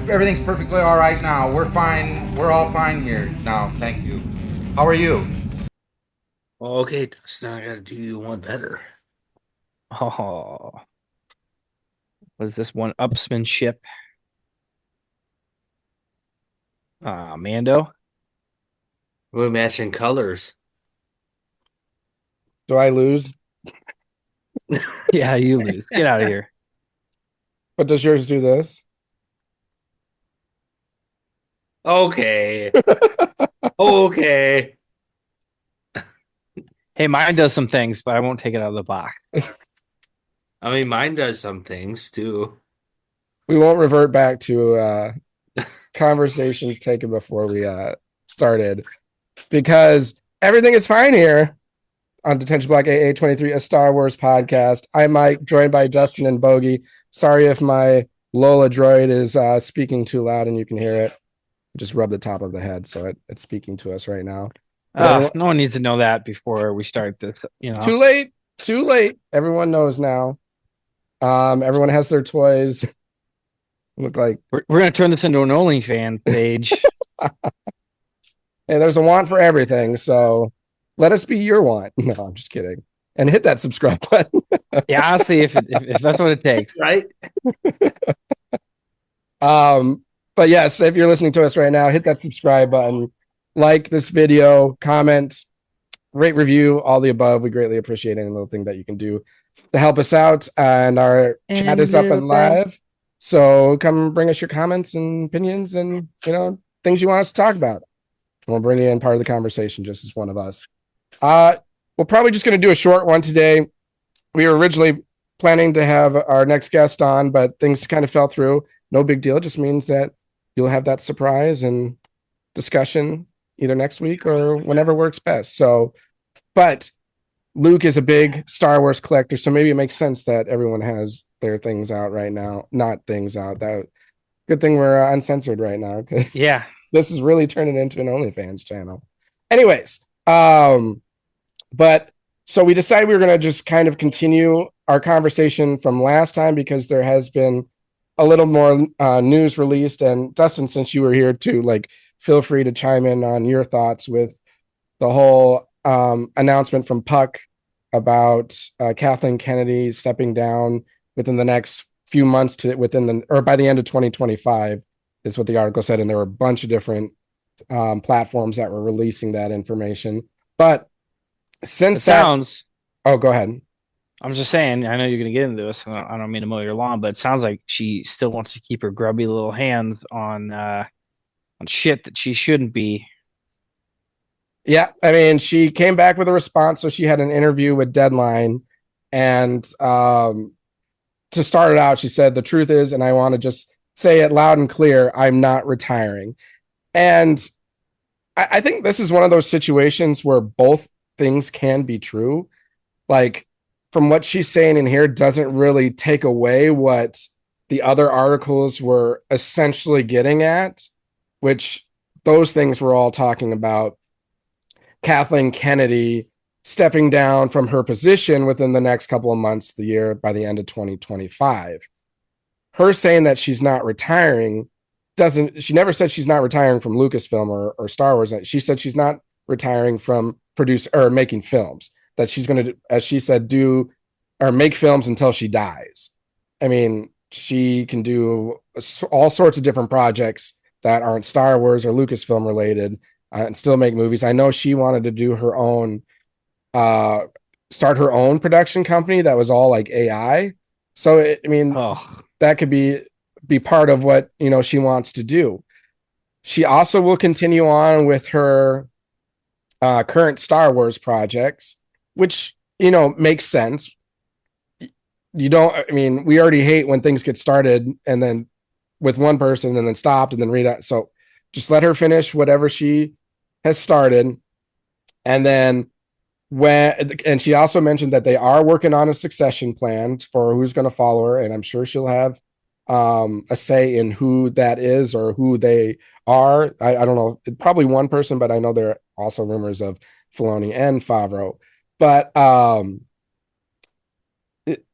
everything's perfectly all right now. We're fine. We're all fine here now. Thank you. How are you? Okay, Dustin, I gotta do you one better. Oh, was this one upsmanship? Mando? We're matching colors. Do I lose? Yeah, you lose. Get out of here. But does yours do this? Okay. Okay. Hey, mine does some things, but I won't take it out of the box. I mean, mine does some things too. We won't revert back to conversations taken before we started because everything is fine here on Detention Block AA23, a Star Wars podcast. I'm Mike, joined by Dustin and Bogie. Sorry if my Lola droid is speaking too loud and you can hear it. Just rub the top of the head, so it's speaking to us right now. No one needs to know that before we start this. Too late. Too late. Everyone knows now. Everyone has their toys. Look like we're gonna turn this into an OnlyFans page. Hey, there's a want for everything, so let us be your want. No, I'm just kidding. And hit that subscribe button. Yeah, honestly, if that's what it takes, Right? But yes, if you're listening to us right now, hit that subscribe button, like this video, comment, rate, review, all the above. We greatly appreciate any little thing that you can do to help us out. And our chat is up and live. So come bring us your comments and opinions and things you want us to talk about. We'll bring you in part of the conversation just as one of us. We're probably just going to do a short one today. We were originally planning to have our next guest on, but things kind of fell through. No big deal. It just means that you'll have that surprise and discussion either next week or whenever works best. So, but Luke is a big Star Wars collector, so maybe it makes sense that everyone has their things out right now. Not things out. That good thing we're uncensored right now. yeah. This is really turning into an OnlyFans channel. Anyways, but so we decided we were going to just kind of continue our conversation from last time because there has been a little more news released. And Dustin, since you were here too, like, feel free to chime in on your thoughts with the whole announcement from Puck about Kathleen Kennedy stepping down within the next few months or by the end of 2025 is what the article said. And there were a bunch of different platforms that were releasing that information. But since oh, go ahead. I'm just saying, I know you're going to get into this. I don't mean to mow your lawn, but it sounds like she still wants to keep her grubby little hands on shit that she shouldn't be. Yeah, I mean, she came back with a response. So she had an interview with Deadline. And to start it out, she said, "The truth is, and I want to just say it loud and clear, I'm not retiring." And I think this is one of those situations where both things can be true. Like, from what she's saying in here doesn't really take away what the other articles were essentially getting at, which those things were all talking about Kathleen Kennedy stepping down from her position within the next couple of months of the year by the end of 2025. Her saying that she's not retiring she never said she's not retiring from Lucasfilm or Star Wars. She said she's not retiring from making films, that she's going to, as she said, do or make films until she dies. I mean, she can do all sorts of different projects that aren't Star Wars or Lucasfilm related and still make movies. I know she wanted to do her own, start her own production company that was all like AI. So, that could be part of what, she wants to do. She also will continue on with her current Star Wars projects, which, makes sense. We already hate when things get started and then with one person and then stopped and then read it. So just let her finish whatever she has started. And then and she also mentioned that they are working on a succession plan for who's going to follow her. And I'm sure she'll have a say in who that is or who they are. I don't know, probably one person, but I know there are also rumors of Filoni and Favreau. But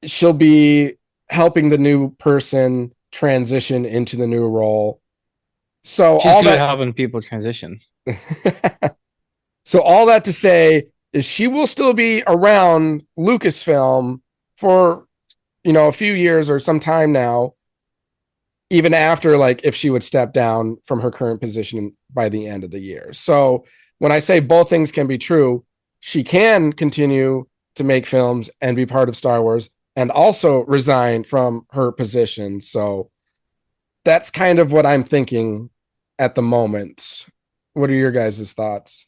she'll be helping the new person transition into the new role So She's all good at that helping people transition. so all that to say is she will still be around Lucasfilm for a few years or some time now, even after, like, if she would step down from her current position by the end of the year. So when I say both things can be true, she can continue to make films and be part of Star Wars and also resign from her position. So that's kind of what I'm thinking at the moment. What are your guys' thoughts?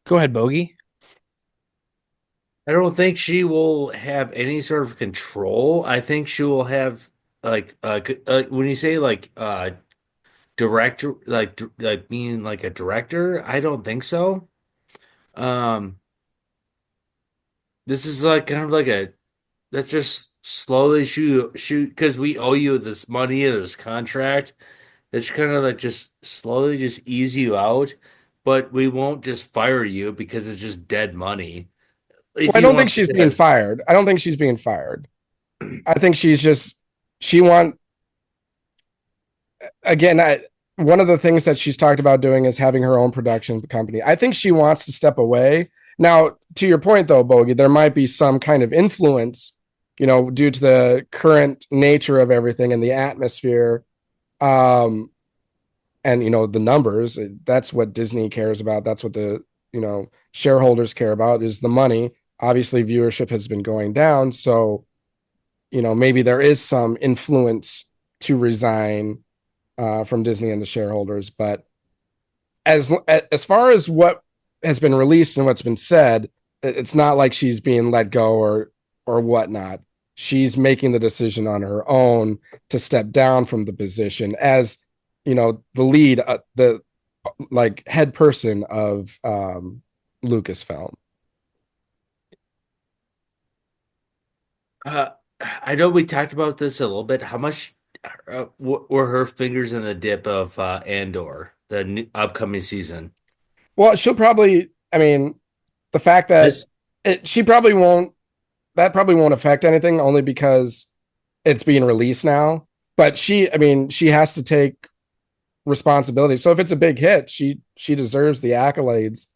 Go ahead, Bogie. I don't think she will have any sort of control. I think she will have when you say director, like being like a director, I don't think so. Um, this is like kind of like a let's just slowly shoot because we owe you this money or this contract. It's kind of like just slowly just ease you out, but we won't just fire you because it's just dead money. Well, If I you don't think want she's being to, fired. I don't think she's being fired. I think she's just she want again. One of the things that she's talked about doing is having her own production company. I think she wants to step away. Now, to your point though, Bogey, there might be some kind of influence, due to the current nature of everything and the atmosphere, um, and the numbers. That's what Disney cares about. That's what the shareholders care about is the money. Obviously, viewership has been going down, so maybe there is some influence to resign from Disney and the shareholders. But as far as what has been released and what's been said, it's not like she's being let go or whatnot. She's making the decision on her own to step down from the position as the lead, the like head person of Lucasfilm. uh, I know we talked about this a little bit. How much were her fingers in the dip of Andor, the new, upcoming season? Well, she'll probably. I mean, the fact that This, she probably won't. That probably won't affect anything, only because it's being released now. But I mean, she has to take responsibility. So if it's a big hit, she deserves the accolades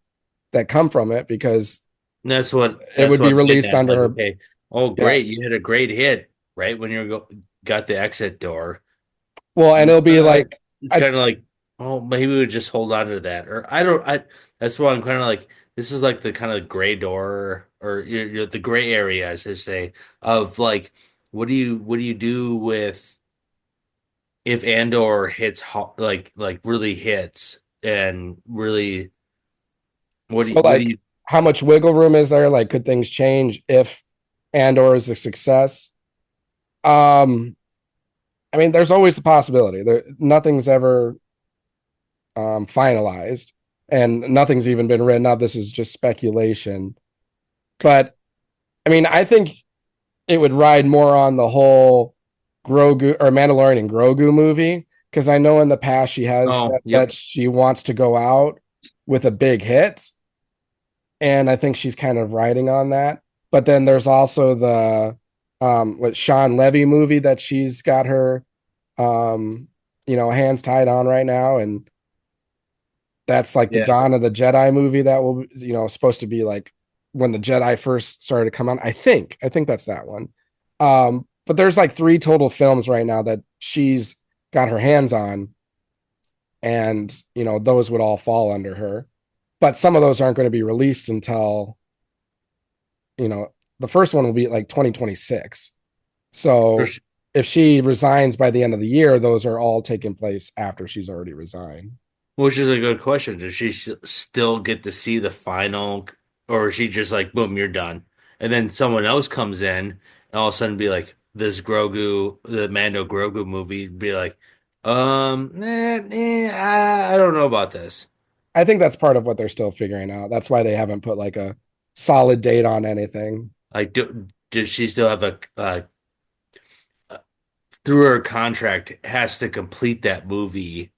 that come from it because it that's would be what I'm getting released at. under Like, her. okay, oh Yeah. great, you had a great hit right when got the exit door. Well, and it'll be like It's I kind of like, oh, maybe we would just hold on to that, or I don't. I That's why I'm kind of like, this is like the kind of gray door, or the gray area, as they say, of like, what do you do with if Andor hits like really hits and really so what do like you how much wiggle room is there? Like, could things change if Andor is a success? Um, I mean, there's always the possibility. Nothing's ever finalized, and nothing's even been written up. This is just speculation. But I mean, I think it would ride more on the whole Grogu or Mandalorian and Grogu movie, because I know in the past she has Oh, said yep. that she wants to go out with a big hit, and I think she's kind of riding on that. But then there's also the what Sean Levy movie that she's got her hands tied on right now, and that's like the Yeah. Dawn of the Jedi movie that will supposed to be like when the Jedi first started to come on. I think that's that one. But there's like three total films right now that she's got her hands on, and those would all fall under her. But some of those aren't going to be released until you know the first one will be like 2026. So if she resigns by the end of the year, those are all taking place after she's already resigned. Which is a good question. Does she still get to see the final, or is she just like, boom, you're done? And then someone else comes in and all of a sudden be like, this Grogu, the Mando Grogu movie, be like, I don't know about this. I think that's part of what they're still figuring out. That's why they haven't put like a solid date on anything. Like, does she still have through her contract, has to complete that movie,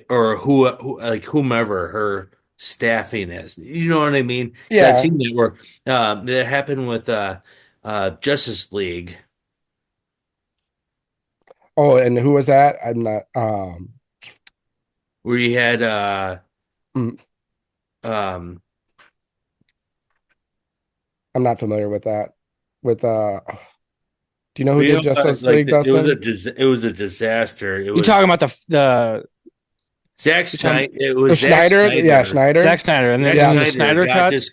or who like whomever her staffing is. You know what I mean? Because I've Yeah, seen that where that happened with Justice League. Oh, and who was that? I'm not. Where you had Mm, um I'm not familiar with that. With do you know who you did know Justice like League, Dustin? it was a disaster. It You're was talking about the Zack you're talking Snyder. It Or was Zack Schneider? Yeah, Snyder. Schneider. Zack Snyder, and Zack then Yeah. the Snyder Snyder got cut.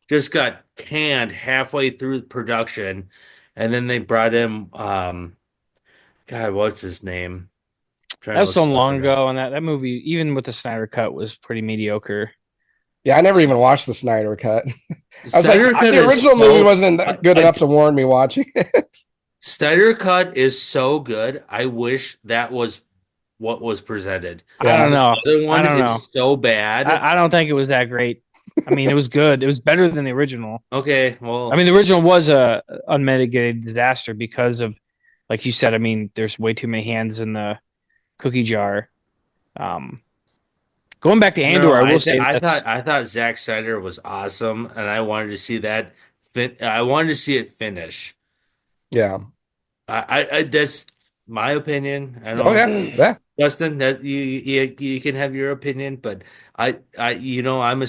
just got canned halfway through production, and then they brought in God, what's his name? That trying to was look so it up long right now. ago, and that movie, even with the Snyder cut, was pretty mediocre. Yeah, I never even watched the Snyder cut. I was like, Snyder cut the is original movie so wasn't good enough to warrant me watching it. Snyder cut is so good. I wish that was what was presented. I Yeah. don't know. The other I one don't know. is so bad. I don't think it was that great. I mean, it was good. It was better than the original. Okay, I well, mean, the original was a unmitigated disaster because of, like you said. I mean, there's way too many hands in the cookie jar. Um, Going back to no, Andor, I will say that's I thought Zack Snyder was awesome, and I wanted to see that I wanted to see it finish. Yeah. I that's my opinion. I Oh don't yeah. know, Yeah. Dustin, that you can have your opinion, but I you know I'm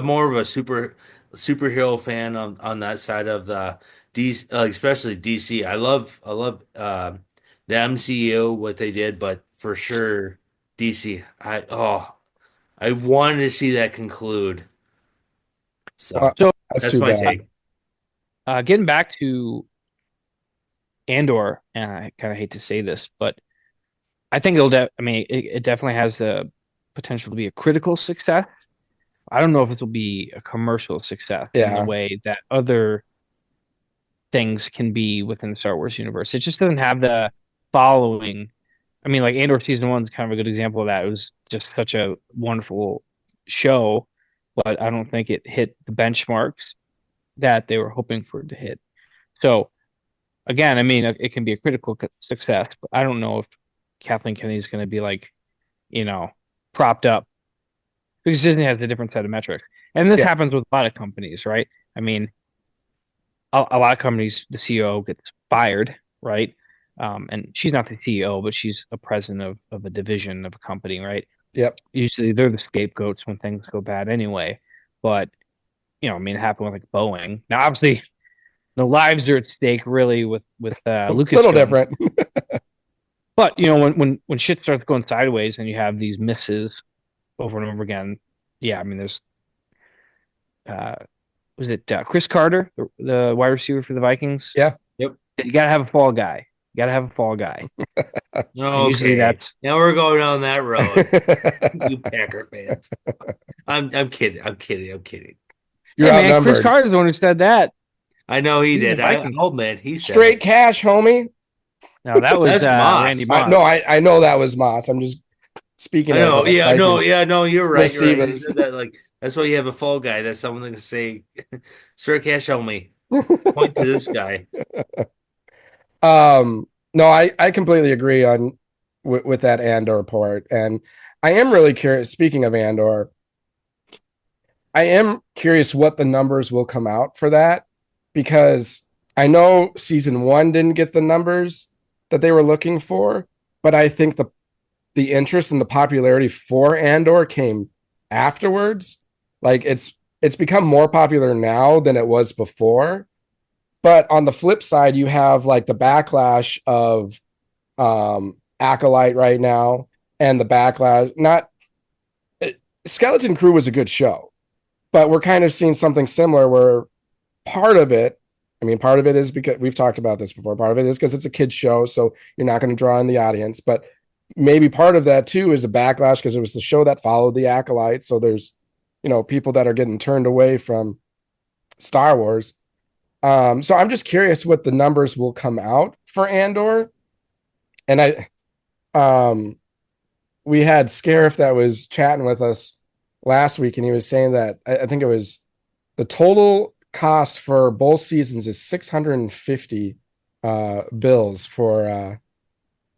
more of a superhero fan on that side of the DC, especially DC. I love the MCU what they did, but for sure DC. I wanted to see that conclude. Uh, So so. that's that's too my bad. take. Getting back to Andor, and I kind of hate to say this, but I think I mean, it definitely has the potential to be a critical success. I don't know if it will be a commercial success in the Yeah. way that other things can be within the Star Wars universe. It just doesn't have the following. I mean, like Andor season one is kind of a good example of that. It was just such a wonderful show, but I don't think it hit the benchmarks that they were hoping for it to hit. So again, I mean, it can be a critical success, but I don't know if Kathleen Kennedy is going to be like, you know, propped up because Disney has a different set of metrics. And this Yeah. happens with a lot of companies, right? I mean, a lot of companies, the CEO gets fired, right? And she's not the CEO, but she's a president of a division of a company, right? Yep. Usually they're the scapegoats when things go bad anyway. But, I mean, it happened with like Boeing. Now, obviously, the lives are at stake really with A little Lucasfilm. different. But, when shit starts going sideways and you have these misses over and over again, yeah, I mean, there's uh, was it Chris Carter, the wide receiver for the Vikings? Yeah. Yep. You got to have a fall guy. You got to have a fall guy. Usually Okay. that's Now we're going down that road. You Packer fans. I'm kidding. I'm kidding. I'm kidding. You're hey man, Chris outnumbered. Carter's the one who said that. I know he He's did. the Vikings. Oh man, he said Straight it. cash, homie. No, that was That's Moss. Randy Moss. I know that was Moss. I'm just speaking I know. of Yeah, no, Vikings yeah, no, you're right. You're right. You receivers. said that that's why you have a fall guy. That's someone that can say, "Straight cash only." Point to this guy. No, I completely agree on with that Andor part, and I am really curious. Speaking of Andor, I am curious what the numbers will come out for that, because I know season one didn't get the numbers that they were looking for, but I think the interest and the popularity for Andor came afterwards. Like it's become more popular now than it was before. But on the flip side, you have like the backlash of Acolyte right now, and the backlash. Not Skeleton Crew was a good show, but we're kind of seeing something similar where part of it. I mean, part of it is because we've talked about this before. Part of it is because it's a kid's show, so you're not going to draw in the audience. But maybe part of that too is a backlash because it was the show that followed the Acolyte. So there's, people that are getting turned away from Star Wars. So I'm just curious what the numbers will come out for Andor. And we had Scarif that was chatting with us last week, and he was saying that I think it was the total cost for both seasons is 650 bills for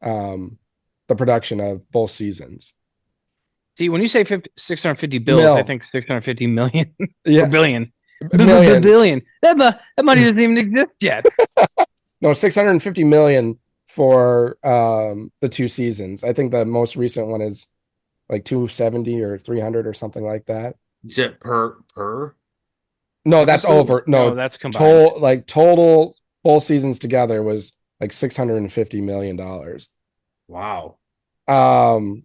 the production of both seasons. See, when you say 650 bills, I think 650 million Yeah. or billion. Million. Billion. That money doesn't even exist yet. No, 650 million for the 2 seasons. I think the most recent one is like 270 or 300 or something like that. Is it per? No, that's Episode? over. No, No, that's combined. total both seasons together was like $650 million. Wow. Um,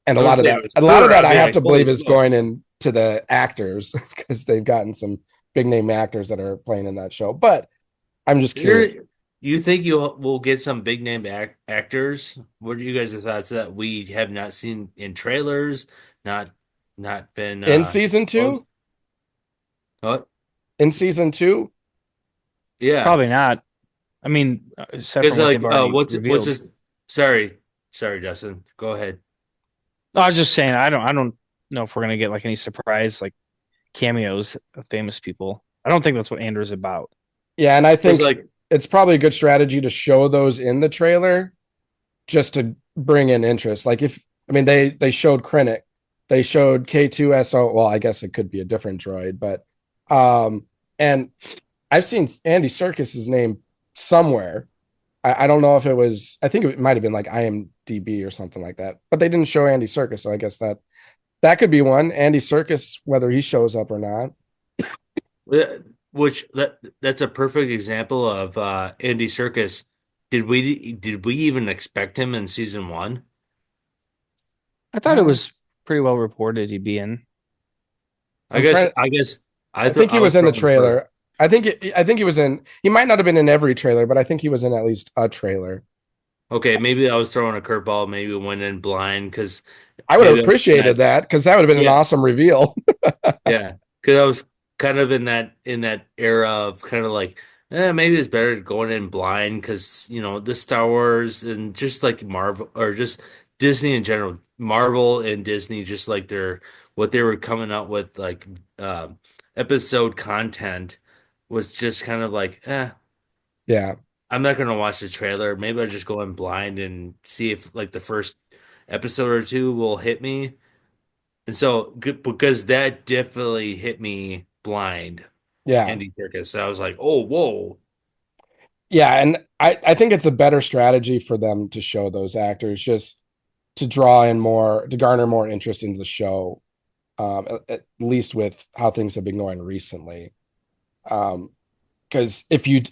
and I was saying it was per, I I'd be have like, to holy believe is smokes. going into the actors because they've gotten some big name actors that are playing in that show. But I'm just curious. You think will get some big name actors? What are you guys' thoughts that we have not seen in trailers, not been In season exposed? 2? What? In season 2? Yeah, Probably not. I mean, except because from what like they've already what's revealed. this? Sorry, Dustin. Go ahead. No, I was just saying, I don't know if we're gonna get like any surprise like cameos of famous people. I don't think that's what Andor's about. Yeah, and I Because think like it's probably a good strategy to show those in the trailer just to bring in interest. Like if I mean they showed Krennic, they showed K2SO. Well, I guess it could be a different droid, but and I've seen Andy Serkis's name somewhere. I don't know if it was. I think it might have been like IMDb or something like that. But they didn't show Andy Serkis, so I guess that could be one. Andy Serkis, whether he shows up or not. yeah, which that's a perfect example of Andy Serkis. Did we even expect him in season one? I thought it was pretty well reported he'd be in. I I'm guess trying. I guess I I think thought he I was was in the throwing a curve. trailer. I think he was in. He might not have been in every trailer, but I think he was in at least a trailer. Okay, maybe I was throwing a curveball. Maybe went in blind because I would have maybe I was in appreciated that. that because that would have been an Yeah, awesome reveal. yeah. Because I was kind of in that era of kind of like, maybe it's better going in blind because the Star Wars and just like Marvel or just Disney in general, Marvel and Disney, just like what they were coming out with like episode content was just kind of like, Yeah, I'm not gonna watch the trailer. Maybe I'll just go in blind and see if like the first episode or two will hit me. And so because that definitely hit me blind, yeah, Andy Serkis. So I was like, oh, whoa. yeah. And I think it's a better strategy for them to show those actors just to draw in more, to garner more interest into the show. At least with how things have been going recently. Because if you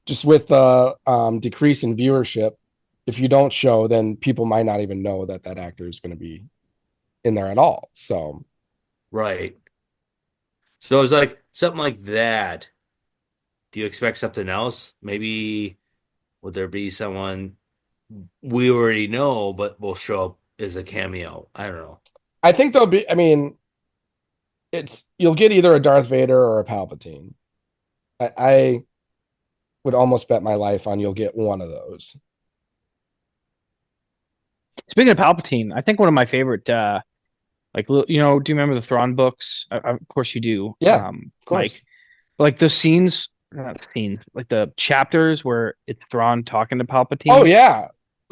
just with the decrease in viewership, if you don't show, then people might not even know that that actor is going to be in there at all. So Right. So it was like something like that. Do you expect something else? Maybe would there be someone we already know but will show up as a cameo? I don't know. I think there'll be. I mean, it's you'll get either a Darth Vader or a Palpatine. I would almost bet my life on you'll get one of those. Speaking of Palpatine, I think one of my favorite, do you remember the Thrawn books? Of course you do, Yeah, of course. Mike. Like the scenes, not scenes, like the chapters where it's Thrawn talking to Oh Palpatine. yeah,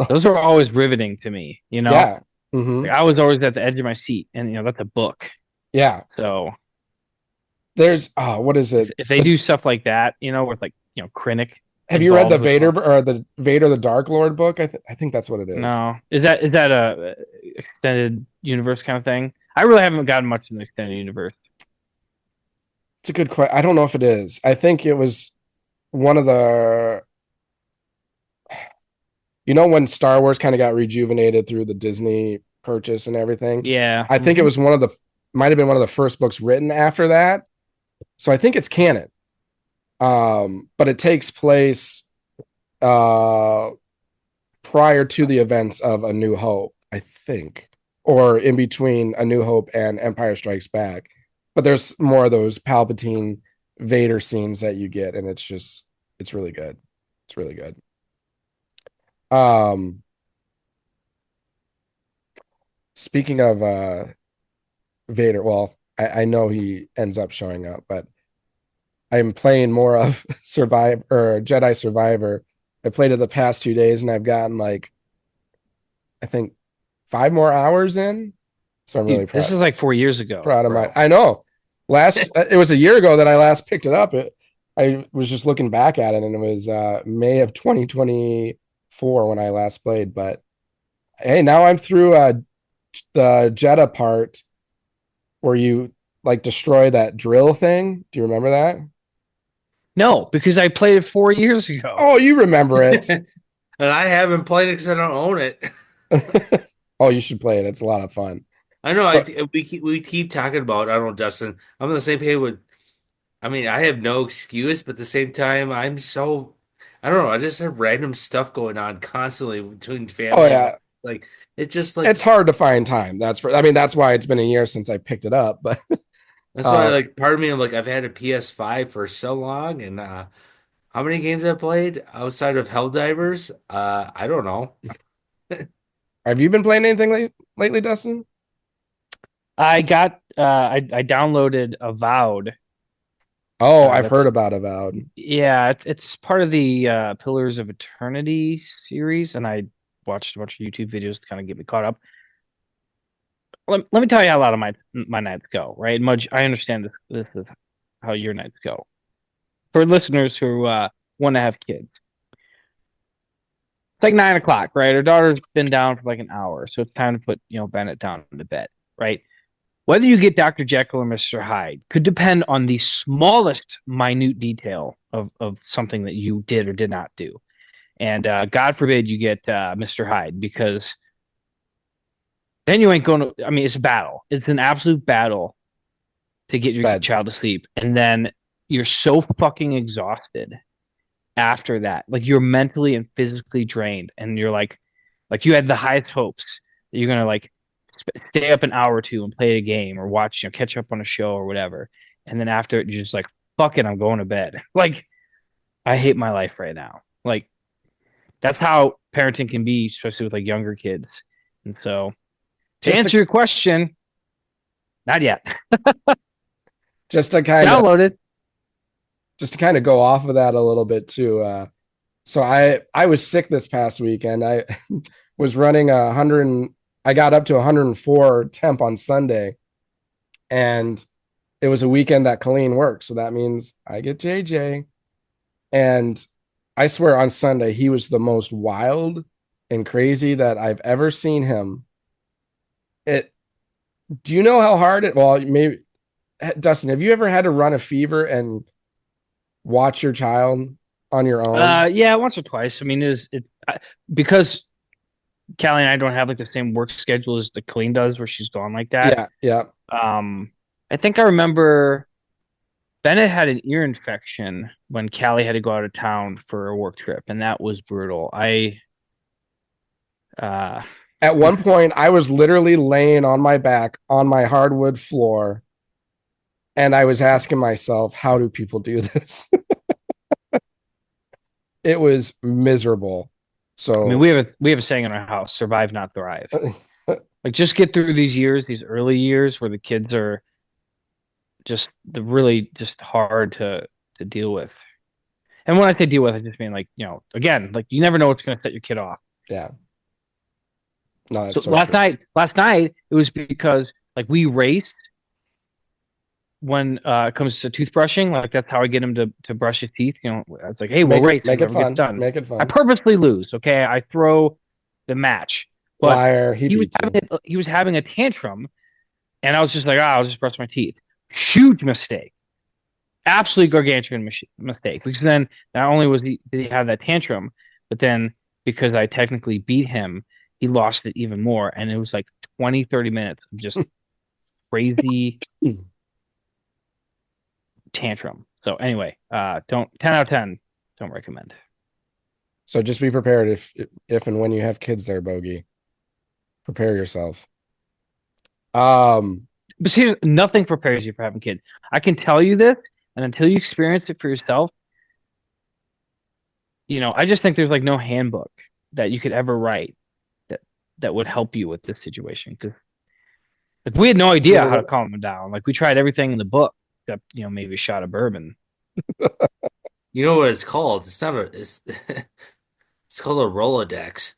Those are always riveting to me. yeah, hmm Like I was always at the edge of my seat, and that's a book. yeah. So There's what is if, it? if they do stuff like that, with like Krennic Have you read the involved with Vader or the Vader the Dark Lord book? I think that's what it is. no, is that a extended universe kind of thing? I really haven't gotten much in the extended universe. It's a good question. I don't know if it is. I think it was one of the when Star Wars kind of got rejuvenated through the Disney purchase and everything. Yeah. I think it was might have been one of the first books written after that. So I think it's canon. But it takes place prior to the events of A New Hope, I think, or in between A New Hope and Empire Strikes Back. But there's more of those Palpatine Vader scenes that you get, and it's really good. It's really good. Speaking of Vader, well, I know he ends up showing up, but I'm playing more of Survive or Jedi Survivor. I played it the past 2 days, and I've gotten like I think 5 more hours in. So I'm really Dude, this is like 4 years ago, proud of bro. I know. It was a year ago that I last picked it up. I was just looking back at it, and it was May of 2024 when I last played. But hey, now I'm through the Jeddah part where you like destroy that drill thing. Do you remember that? No, because I played it 4 years ago. Oh, you remember it. And I haven't played it because I don't own it. Oh, you should play it. It's a lot of fun. I know. But We keep talking about. I don't know, Dustin. I'm on the same page with. I mean, I have no excuse, but at the same time, I'm so. I don't know. I just have random stuff going on constantly between oh family and yeah, like it's just like it's hard to find time. I mean, that's why it's been a year since I picked it up. But that's why uh, like part of me I'm like I've had a PS5 for so long, and how many games I've played outside of Helldivers? I don't know. have you been playing anything lately, Dustin? I downloaded Avowed. Oh, I've That's heard about Avowed. Yeah, it's part of the Pillars of Eternity series, and I watched a bunch of YouTube videos to kind of get me caught up. Let me tell you how a lot of my nights go, right? Mudge, I understand this is how your nights go. For listeners who want to have kids, it's like 9 o'clock, right? Our daughter's been down for like an hour, so it's time to put Bennett down to bed, right? Whether you get Dr. Jekyll or Mr. Hyde could depend on the smallest minute detail of something that you did or did not do. And God forbid you get Mr. Hyde, because then you ain't going to. I mean, it's a battle. It's an absolute battle to get your Bed. child to sleep. And then you're so fucking exhausted after that. Like, you're mentally and physically drained. And you're like you had the highest hopes that you're going to like stay up an hour or two and play a game or watch, catch up on a show or whatever. And then after it, you're just like, fuck it, I'm going to bed. Like, I hate my life right now. Like, that's how parenting can be, especially with like younger kids. And so, to Just answer to your question, not yet. just to kind of Download it. just to kind of go off of that a little bit too. So I was sick this past weekend. I was running 100. I got up to 104 temp on Sunday, and it was a weekend that Colleen worked, so that means I get JJ. And I swear on Sunday he was the most wild and crazy that I've ever seen him. It. Do you know how hard it? Well, maybe Dustin, have you ever had to run a fever and watch your child on your own? Yeah, once or twice. I mean, because Callie and I don't have like the same work schedule as the Colleen does, where she's gone like that. Yeah, yeah. I think I remember Bennett had an ear infection when Callie had to go out of town for a work trip, and that was brutal. Uh, At one point, I was literally laying on my back on my hardwood floor, and I was asking myself, how do people do this? It was miserable. So I mean, we have a saying in our house: "Survive, not thrive." Like, just get through these years, these early years where the kids are really just hard to deal with. And when I say deal with, I just mean like, again, like, you never know what's going to set your kid off. yeah, no, that's So so last true. night it was because like we raced when it comes to toothbrushing. Like, that's how I get him to brush his teeth. It's like, hey, we'll race, Make it whoever gets fun. done. Make it I fun. purposely lose. Okay, I throw the match, but Liar, he beats you. he was having a tantrum, and I was just like, I'll just brush my teeth. Huge mistake. Absolutely gargantuan mistake, because then not only did he have that tantrum, but then because I technically beat him, he lost it even more, and it was like 20-30 minutes of just crazy tantrum. So anyway, don't 10 out of 10, don't recommend. So just be prepared if and when you have kids there, Bogie. Prepare yourself. But here's nothing prepares you for having kids. I can tell you this, and until you experience it for yourself, I just think there's like no handbook that you could ever write that would help you with this situation, because like, we had no idea how to calm them down. Like, we tried everything in the book except maybe a shot of bourbon. You know what it's called? It's not a. It's called a Rolodex.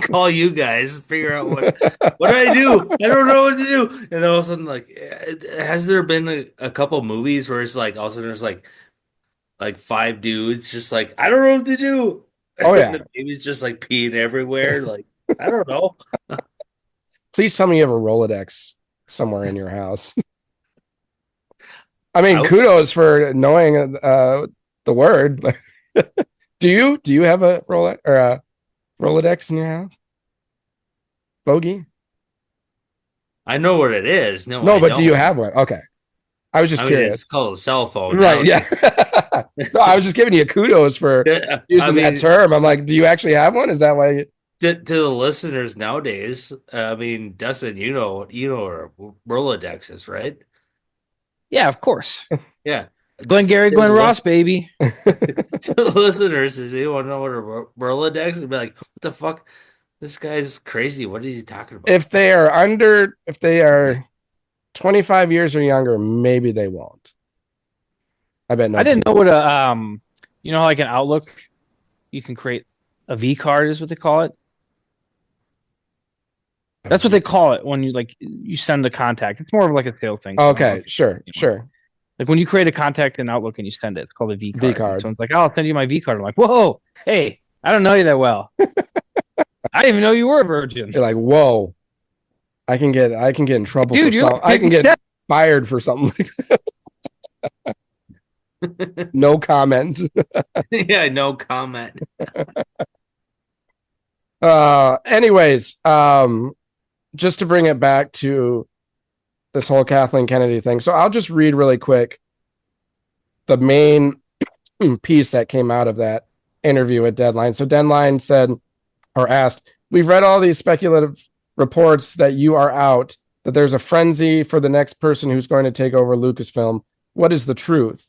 Call you guys, figure out what do I do? I don't know what to do. And then all of a sudden, like, has there been a couple movies where it's like all of a sudden it's like like 5 dudes, just like I don't know what to do. Oh, And yeah. the baby's just like peeing everywhere. Like I don't know. Please tell me you have a Rolodex somewhere in your house. I mean, I would- kudos for knowing the word. But do you have a Rolodex in your house? Bogie? I know what it is. No, No, I but do you don't. have one? Okay. I was just I mean, it's curious. called a cell phone. Right, nowadays. yeah. No, I was just giving you kudos for I using that mean, term. I'm like, do you actually have one? Is that why to the listeners nowadays, I mean, Dustin, you know what a Rolodex is, right? Yeah, of course. Yeah. Glengarry To Glen the Ross, baby. to the listeners, does anyone know what a Rolodex is? Be like, what the fuck? This guy's crazy. What is he talking about? if they are 25 years or younger, maybe they won't. I bet no. I didn't know what you know, like an Outlook, you can create a V card is what they call it. That's what they call it when you send a contact. It's more of like a sales thing. So I don't know Okay, sure, sure. Like when you create a contact in Outlook and you send it, it's called a V card. V card. And someone's like, "Oh, I'll send you my V card." I'm like, "Whoa, hey, I don't know you that well. I didn't even know you were a virgin." You're like, whoa, I can get in trouble Dude, for you're something. I can get fired for something. No comment. Yeah, no comment. Anyways, just to bring it back to this whole Kathleen Kennedy thing. So I'll just read really quick the main piece that came out of that interview at Deadline. So Deadline said or asked, "We've read all these speculative reports that you are out, that there's a frenzy for the next person who's going to take over Lucasfilm. What is the truth?"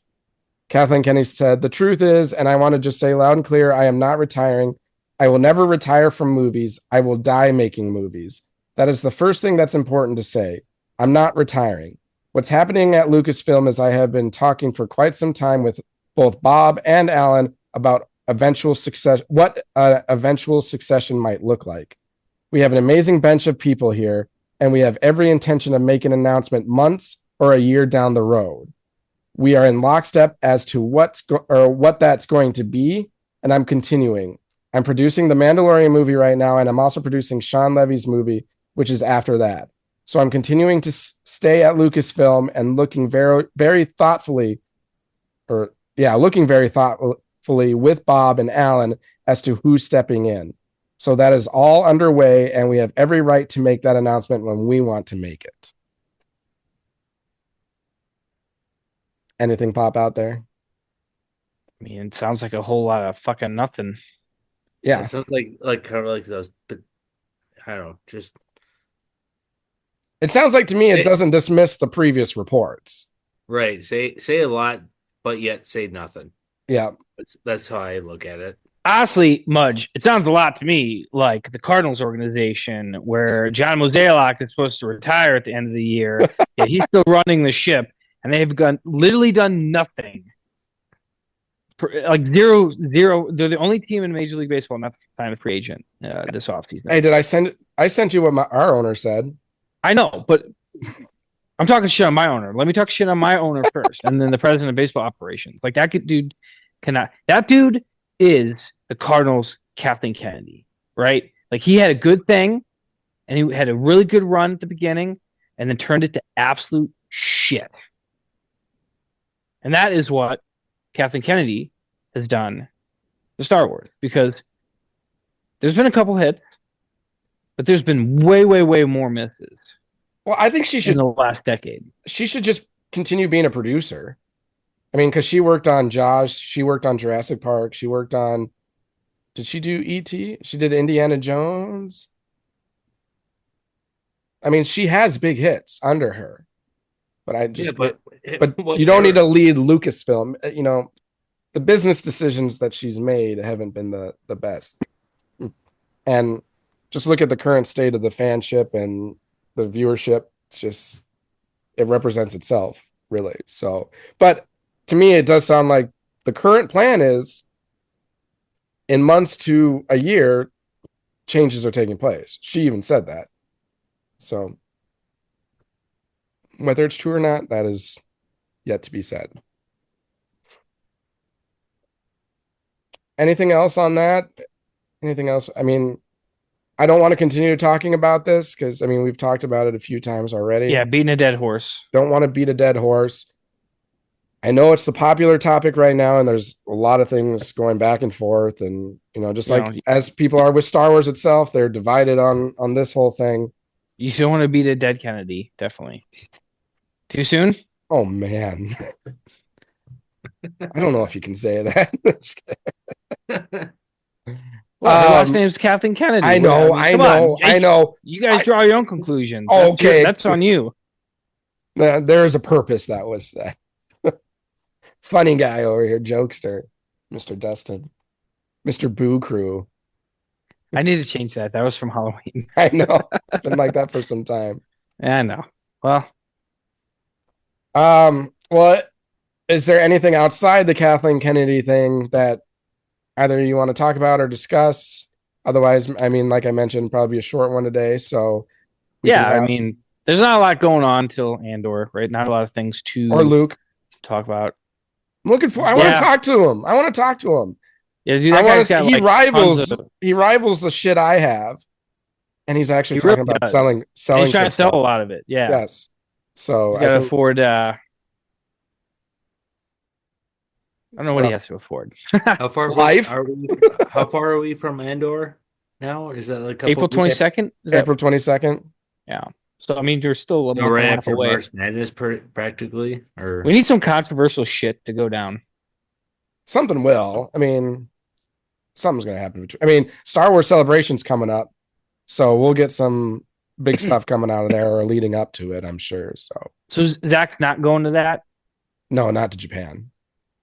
Kathleen Kennedy said, "The truth is, and I want to just say loud and clear, I am not retiring. I will never retire from movies. I will die making movies. That is the first thing that's important to say. I'm not retiring. What's happening at Lucasfilm is I have been talking for quite some time with both Bob and Alan about eventual success, what eventual succession might look like. We have an amazing bench of people here, and we have every intention of making an announcement months or a year down the road. We are in lockstep as to what that's going to be, and I'm continuing. I'm producing the Mandalorian movie right now, and I'm also producing Sean Levy's movie, which is after that. So I'm continuing to stay at Lucasfilm and looking very thoughtfully with Bob and Alan as to who's stepping in. So that is all underway, and we have every right to make that announcement when we want to make it." Anything pop out there? I mean, it sounds like a whole lot of fucking nothing. Yeah. It sounds like kind of like those. I don't know. Just It sounds like to me it doesn't dismiss the previous reports. right. Say a lot, but yet say nothing. Yeah. That's how I look at it. Honestly, Mudge, it sounds a lot to me like the Cardinals organization where John Mozeliak is supposed to retire at the end of the year. Yeah, he's still running the ship, and they've literally done nothing. Like zero. They're the only team in Major League Baseball not to sign a free agent this offseason. Hey, did I sent you what our owner said? I know, but I'm talking shit on my owner. Let me talk shit on my owner first, and then the president of baseball operations. Like that dude cannot. That dude is the Cardinals' Kathleen Kennedy, right? Like he had a good thing, and he had a really good run at the beginning, and then turned it to absolute shit. And that is what Kathleen Kennedy has done to Star Wars, because there's been a couple hits, but there's been way, way, way more misses. Well, I think she should in the last decade. She should just continue being a producer. I mean, because she worked on Jaws, she worked on Jurassic Park, she worked on. Did she do E.T.? She did Indiana Jones. I mean, she has big hits under her, but but you don't need to lead Lucasfilm. You know, the business decisions that she's made haven't been the best. And just look at the current state of the fanship and the viewership. It's just, it represents itself, really. So, but to me, it does sound like the current plan is in months to a year, changes are taking place. She even said that. So whether it's true or not, that is yet to be said. anything else on that? Anything else? I mean, I don't want to continue talking about this because I mean we've talked about it a few times already. Yeah, beating a dead horse. Don't want to beat a dead horse. I know it's the popular topic right now, and there's a lot of things going back and forth, and just like as people are with Star Wars itself, they're divided on this whole thing. You don't want to beat a dead Kennedy, definitely. Too soon? Oh man, I don't know if you can say that. Well, her last name's Kathleen Kennedy. I know, I know. You guys draw your own conclusions. Okay, that's on you. There's a purpose that was that. Funny guy over here, jokester, Mr. Dustin, Mr. Boo Crew. I need to change that. That was from Halloween. I know. It's been like that for some time. Yeah, I know. Well, well, is there anything outside the Kathleen Kennedy thing that either you want to talk about or discuss? Otherwise, I mean, like I mentioned, probably a short one today. So yeah, I mean, there's not a lot going on till Andor, right? Not a lot of things to or Luke talk about. I'm looking for. I want to talk to him. Yeah, dude, that guy's got, he rivals the shit I have, and he's actually talking about selling. He's trying to sell a lot of it. Yeah. Yes. So he's got to afford. I don't know what he has to afford. How far life? How far are we from Andor now? Is that like April 22nd? April 22nd. Yeah. So I mean, there's still a little right more after away. March Madness, practically. Or we need some controversial shit to go down. Something will. I mean, something's gonna happen. I mean, Star Wars Celebration's coming up, so we'll get some big stuff coming out of there or leading up to it. I'm sure. So Zach's not going to that? No, not to Japan.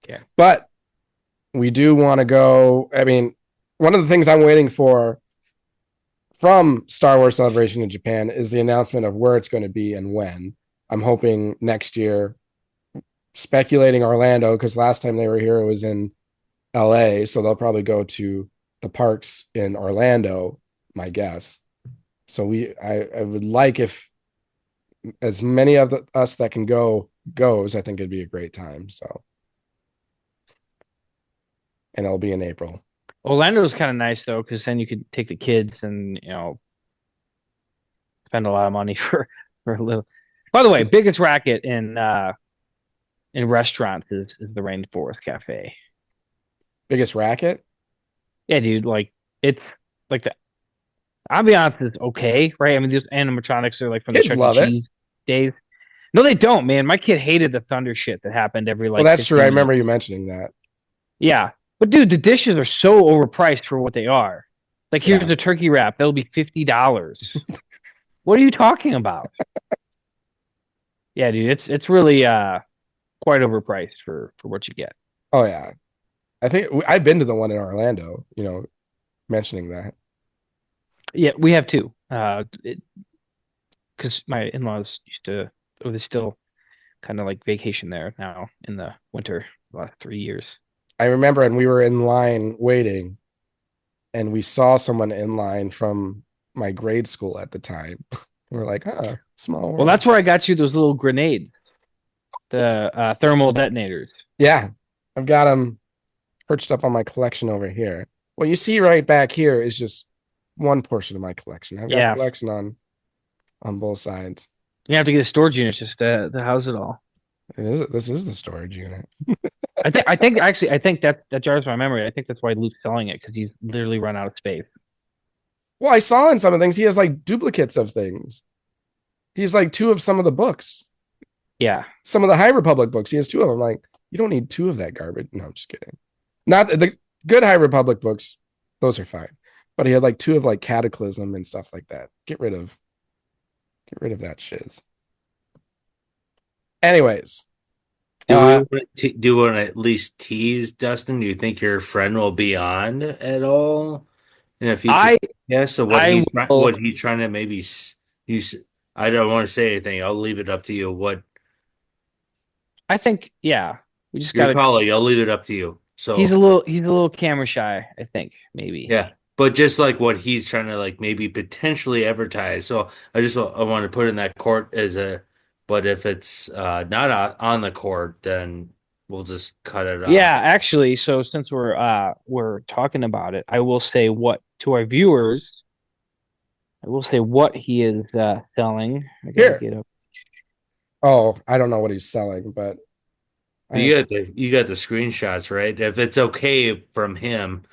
Okay, but we do want to go. I mean, one of the things I'm waiting for from Star Wars Celebration in Japan is the announcement of where it's going to be and when. I'm hoping next year, speculating Orlando, because last time they were here, it was in LA. So they'll probably go to the parks in Orlando, my guess. So I would like if as many of us that can goes, I think it'd be a great time. So, and it'll be in April. Orlando is kind of nice though, because then you could take the kids and spend a lot of money for a little. By the way, biggest racket in restaurants is the Rainforest Cafe. Biggest racket? Yeah, dude. Like it's like the. I'll be honest, it's okay, right? I mean, these animatronics are like from kids the Chuck E. Cheese days. No, they don't, man. My kid hated the thunder shit that happened every like. Well, that's true. I remember minutes. You mentioning that. Yeah. But dude, the dishes are so overpriced for what they are. Like here's the turkey wrap. That'll be $50. What are you talking about? Yeah, dude, it's really quite overpriced for what you get. Oh yeah. I think I've been to the one in Orlando, mentioning that. Yeah, we have two. Because my in-laws used to, or they still kind of like vacation there now in the winter, the last 3 years. I remember, and we were in line waiting, and we saw someone in line from my grade school at the time. We're like, small world. Well, that's where I got you those little grenades, the thermal detonators. Yeah, I've got them perched up on my collection over here. What you see right back here is just one portion of my collection. I've got a collection on both sides. You have to get a storage unit just to house it all. This is the storage unit. I think that jars my memory. I think that's why Luke's selling it, because he's literally run out of space. Well, I saw in some of the things he has like duplicates of things. He's like 2 of some of the books. Yeah. Some of the High Republic books. He has 2 of them. Like, you don't need 2 of that garbage. No, I'm just kidding. Not the good High Republic books. Those are fine. But he had like 2 of like Cataclysm and stuff like that. Get rid of that shiz. Anyways. Do you want to at least tease, Dustin? Do you think your friend will be on at all in a future? So what he's trying to maybe use. I don't want to say anything. I'll leave it up to you. What I think, we just got to call it. I'll leave it up to you. So he's a little camera shy, I think, maybe. Yeah, but just like what he's trying to like maybe potentially advertise. So I want to put in that court as a. But if it's not on the court, then we'll just cut it off. Yeah, actually, so since we're talking about it, I will say what to our viewers. I will say what he is selling. I gotta Here. get up. Oh, I don't know what he's selling, but You got the screenshots, right? If it's okay from him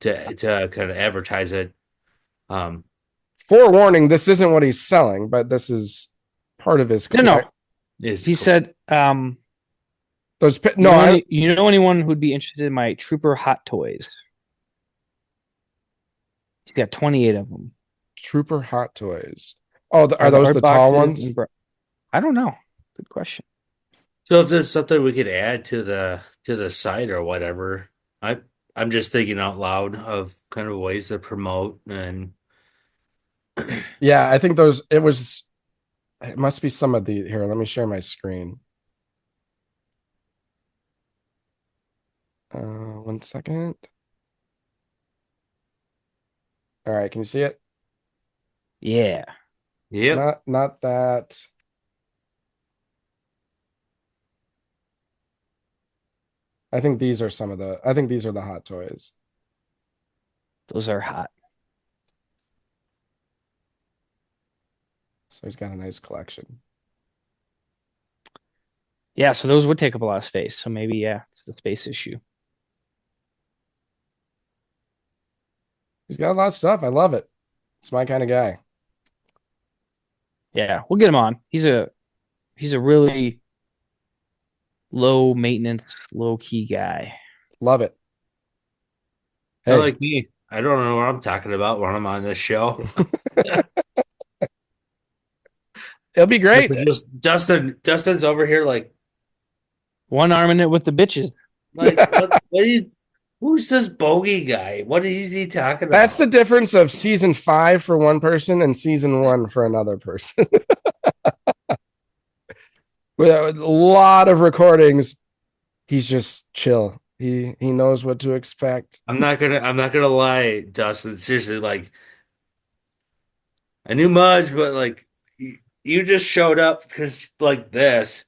to kind of advertise it, forewarning, this isn't what he's selling, but this is part of his. No. is He said, those. you know anyone who'd be interested in my Trooper Hot Toys? He's got 28 of them. Trooper Hot Toys. Oh, are those the tall ones? I don't know. Good question. So if there's something we could add to the site or whatever, I'm just thinking out loud of kind of ways to promote and Yeah, I think those. It must be some of the. Here, let me share my screen. 1 second. All right, can you see it? Yeah. yep. Not that. I think these are I think these are the Hot Toys. Those are hot. So he's got a nice collection. Yeah, so those would take up a lot of space. So maybe, yeah, it's the space issue. He's got a lot of stuff. I love it. It's my kind of guy. Yeah, we'll get him on. He's a really low maintenance, low key guy. Love it. Not like me. I don't know what I'm talking about when I'm on this show. It'll be great. Dustin's over here like one arming it with the bitches. Like who's this Bogie guy? What is he talking about? That's the difference of season 5 for one person and season 1 for another person. With a lot of recordings, he's just chill. He knows what to expect. I'm not gonna lie, Dustin. Seriously, like I knew Mudge, but like you just showed up because like this.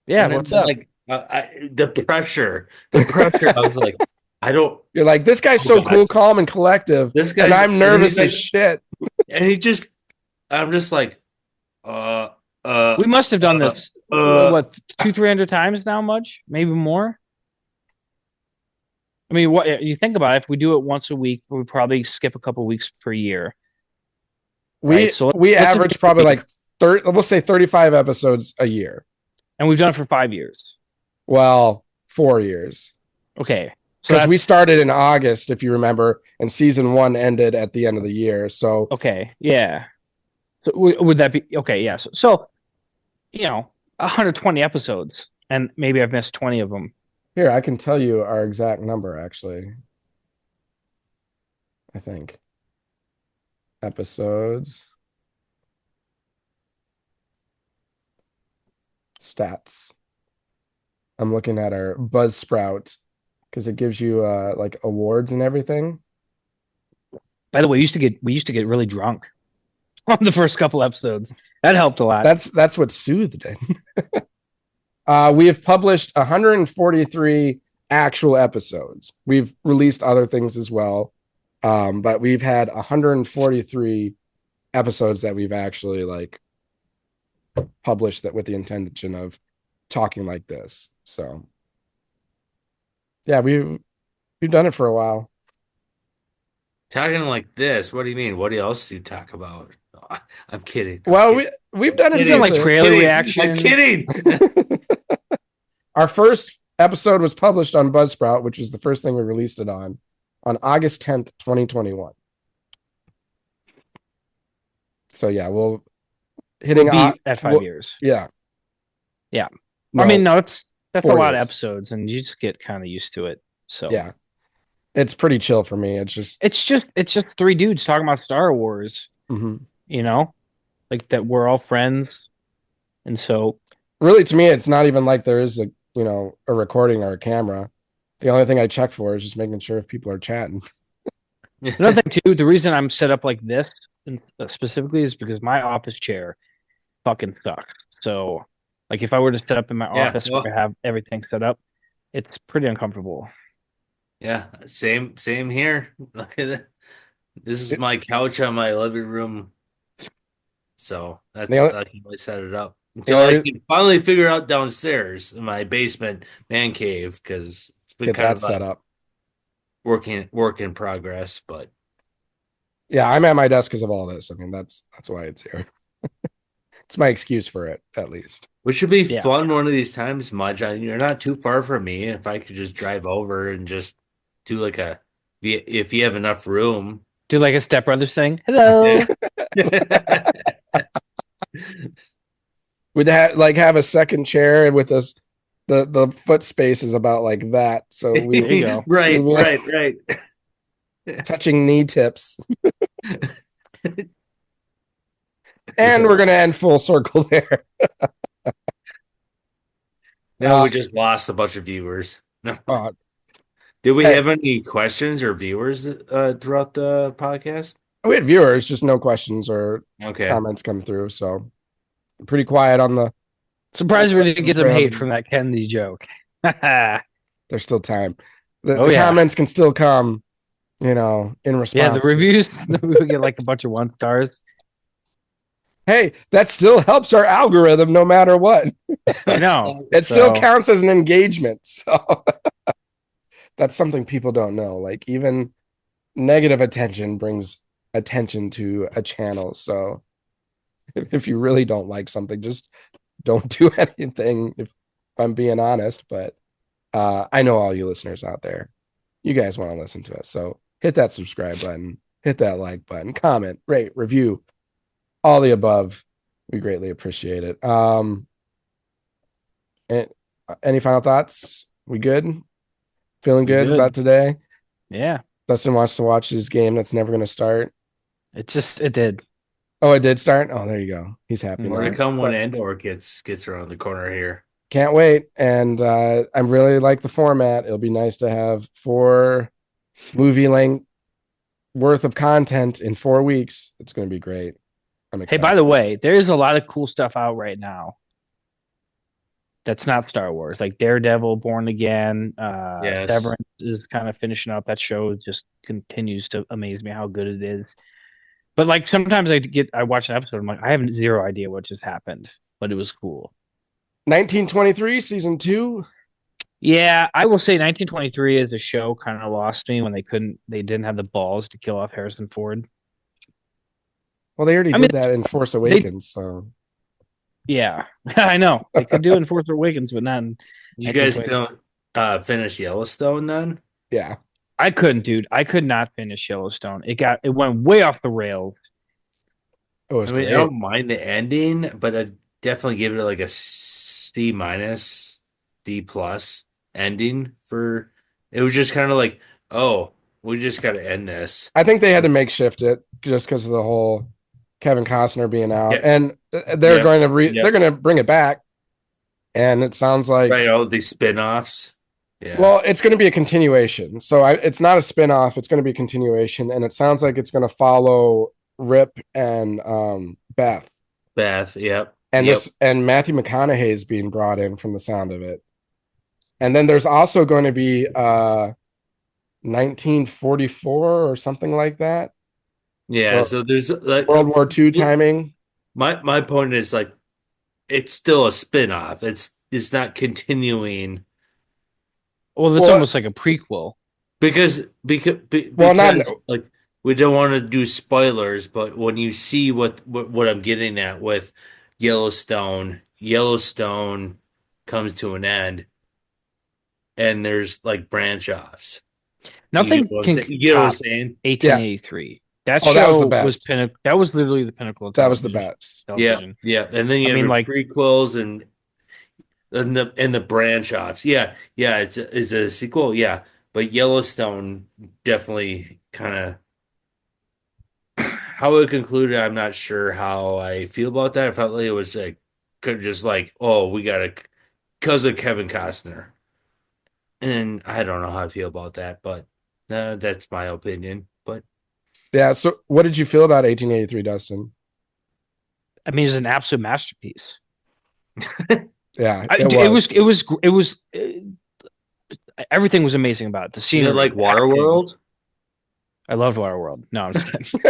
Yeah, and then, what's up? Like the pressure. I was like, I don't. You're like, this guy's so cool, calm, and collective. This guy, and I'm nervous as shit. And I'm just like, we must have done this what 200-300 times now, Mudge? Maybe more. I mean, what you think about it, if we do it once a week, we probably skip a couple weeks per year. We average probably like 30, we'll say 35 episodes a year. And we've done it for 5 years. Well, 4 years. Okay. Because we started in August, if you remember, and season 1 ended at the end of the year. So okay, yeah. So would that be okay? Yes. Yeah. So, 120 episodes, and maybe I've missed 20 of them. Here, I can tell you our exact number, actually. I think. Episodes. Stats. I'm looking at our Buzzsprout because it gives you like awards and everything. By the way, we used to get really drunk on the first couple episodes. That helped a lot. That's what soothed it. We have published 143 actual episodes. We've released other things as well, but we've had 143 episodes that we've actually like published that with the intention of talking like this. So yeah, we've done it for a while. Talking like this? What do you mean? What else do you talk about? Oh, I'm kidding. We've done it like trailer reaction. I'm kidding. Our first episode was published on Buzzsprout, which is the first thing we released it on August 10th, 2021. So yeah, we'll at 5 years. Yeah. Yeah. No, I mean, no, that's a lot of years. episodes, and you just get kind of used to it. So yeah, it's pretty chill for me. It's just 3 dudes talking about Star Wars. Like that we're all friends, and so really, to me, it's not even like there is a recording or a camera. The only thing I check for is just making sure if people are chatting. Another thing too, the reason I'm set up like this specifically is because my office chair fucking sucks. So Like if I were to sit up in my Yeah, office well, where I have everything set up, it's pretty uncomfortable. yeah, same here. Look at it. This is It- my couch on my living room, so The that's only, I can really set it up the until only I re- can finally figure out downstairs in my basement man cave because it's been get kind that of set like up. work in progress, but Yeah, I'm at my desk because of all this. I mean, that's why it's here. It's my excuse for it, at least. which should be Yeah. fun one of these times, Mudge. You're not too far from me. If I could just drive over and just do like a if you have enough room. Do like a Step Brothers thing. Hello. Yeah. We'd have a second chair with us. The foot space is about like that, so There you go. Right, right, right. touching knee tips, and we're gonna end full circle there. No, we just lost a bunch of viewers. No. Uh, Did we hey, have any questions or viewers throughout the podcast? we had viewers, just no questions or Okay. comments come through, so pretty quiet on the. Surprised we didn't get some Trail. hate from that Kennedy joke. Oh There's still time. The yeah. comments can still come, in response. Yeah, the reviews we get like a bunch of 1 stars. Hey, that still helps our algorithm no matter what. I know. It still So- counts as an engagement. So that's something people don't know. Like even negative attention brings attention to a channel. So if you really don't like something, just don't do anything, if I'm being honest. But I know all you listeners out there, you guys want to listen to us. So hit that subscribe button, hit that like button, comment, rate, review, all the above. We greatly appreciate it. Any final thoughts? We good? Feeling good Good. about today? Yeah. Dustin wants to watch his game that's never going to start. It did. Oh, it did start? Oh, there you go. He's happy More now. to come when Andor gets around the corner here. Can't wait. And I really like the format. It'll be nice to have 4 movie length worth of content in 4 weeks. It's going to be great. I'm Hey, excited. by the way, there's a lot of cool stuff out right now. That's not Star Wars, like Daredevil, Born Again. Yes. Severance is kind of finishing up. That show just continues to amaze me how good it is. But like sometimes I watch an episode, I'm like, I have 0 idea what just happened, but it was cool. 1923 season 2. Yeah, I will say 1923 as a show kind of lost me when they didn't have the balls to kill off Harrison Ford. Well, they already I did mean, that in Force Awakens. So Yeah, I know they could do it in Force Awakens, but not in You guys 1920. don't finish Yellowstone then? yeah, I couldn't, dude. I could not finish Yellowstone. It went way off the rails. it was I mean, great. I don't mind the ending, but I'd definitely give it like a C minus, D plus ending for it was just kind of like, oh, we just got to end this. I think they had to makeshift it just because of the whole Kevin Costner being out, Yeah. and they're Yep. going to Yep. they're going to bring it back, and it sounds like Right, all these spin-offs. Yeah. well, it's going to be a continuation. So it's not a spin-off; it's going to be a continuation, and it sounds like it's going to follow Rip and Beth, Beth, yep. and Yep. and Matthew McConaughey is being brought in from the sound of it, and then there's also going to be 1944 or something like that. Yeah, So so there's like World War II timing. my point is like it's still a spin-off. It's not continuing Well, it's Well, almost like a prequel. because Well, not- like we don't want to do spoilers, but when you see what I'm getting at with Yellowstone comes to an end and there's like branch offs. Nothing what I'm can saying? You get what I'm top saying? 1883. That Oh, show that was the best. that was literally the pinnacle of That was the television. best. Yeah, Television. yeah. And then you I have mean, your like- prequels and the branch offs. Yeah, yeah, it's a sequel, yeah. But Yellowstone definitely kind of how it concluded, I'm not sure how I feel about that. I felt like it was like could just like, oh, we gotta because of Kevin Costner. And I don't know how I feel about that, but that's my opinion. But Yeah. So, what did you feel about 1883, Dustin? I mean, it's an absolute masterpiece. Yeah, it was everything was amazing about it. The You scenery, know, like the acting. Waterworld. I loved Waterworld. No, I'm just kidding.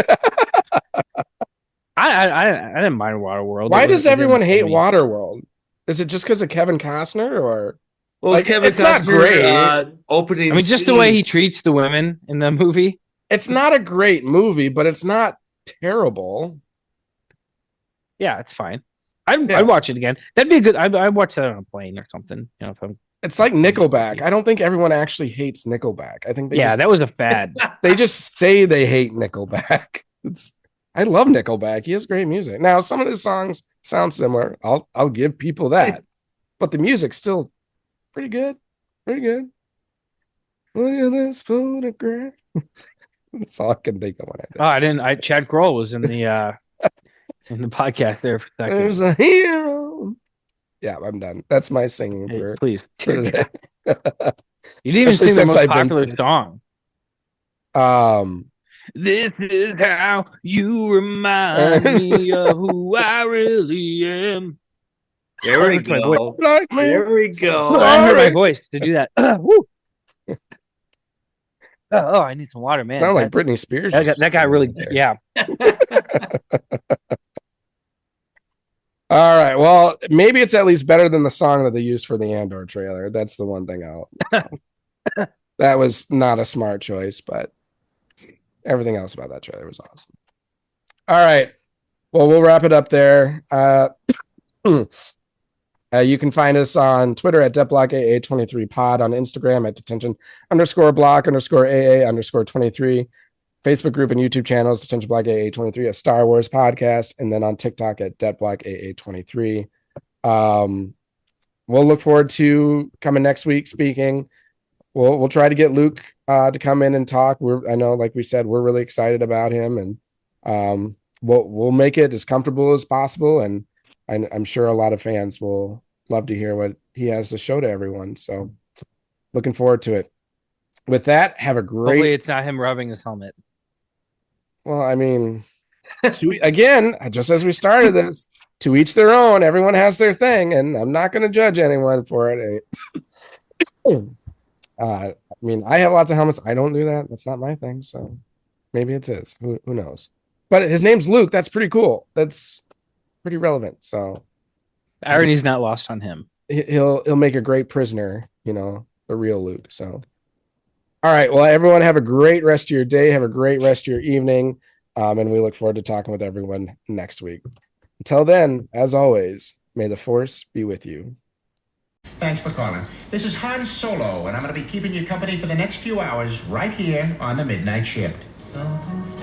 I didn't mind Waterworld. Why does everyone hate me. Waterworld? Is it just because of Kevin Costner, or Well, like, Kevin it's not Costner, great. Opening. I mean, just the way he treats the women in the movie. It's not a great movie, but it's not terrible. Yeah, it's fine. I'd watch it again. That'd be a good. I'd watch that on a plane or something. You know, if I'm. It's like Nickelback. I don't think everyone actually hates Nickelback. I think that was a fad. They just say they hate Nickelback. I love Nickelback. He has great music. Now, some of his songs sound similar. I'll give people that, but the music's still pretty good. Pretty good. Look at this photograph. That's all I can think of when I think. Oh, I didn't. Chad Kroll was in the podcast there for a second. There's a hero. Yeah, I'm done. That's my singing for. Please. For today. You didn't even sing the most popular song. This is how you remind me of who I really am. There we go. There we go. I heard my voice to do that. Woo. Oh, I need some water, man. Sound like Britney Spears. That got really, yeah. All right. Well, maybe it's at least better than the song that they used for the Andor trailer. That's the one thing that was not a smart choice, but everything else about that trailer was awesome. All right. Well, we'll wrap it up there. You can find us on Twitter at DetBlockAA23pod, on Instagram at detention_block_AA_23, Facebook group and YouTube channels, Detention Block AA23, a Star Wars podcast, and then on TikTok at DetBlockAA23. We'll look forward to coming next week speaking. We'll try to get Luke to come in and talk. I know, like we said, we're really excited about him, and we'll make it as comfortable as possible. And I'm sure a lot of fans will love to hear what he has to show to everyone. So looking forward to it. With that, have a great. Hopefully, it's not him rubbing his helmet. Well, I mean, again, just as we started this, to each their own. Everyone has their thing, and I'm not going to judge anyone for it. I mean, I have lots of helmets. I don't do that. That's not my thing. So maybe it's his. Who knows? But his name's Luke. That's pretty cool. That's pretty relevant. So irony's not lost on him. He'll make a great prisoner. You know, the real Luke. So. All right. Well, everyone have a great rest of your day. Have a great rest of your evening. And we look forward to talking with everyone next week. Until then, as always, may the Force be with you. Thanks for calling. This is Han Solo, and I'm going to be keeping you company for the next few hours right here on the Midnight Shift. Something's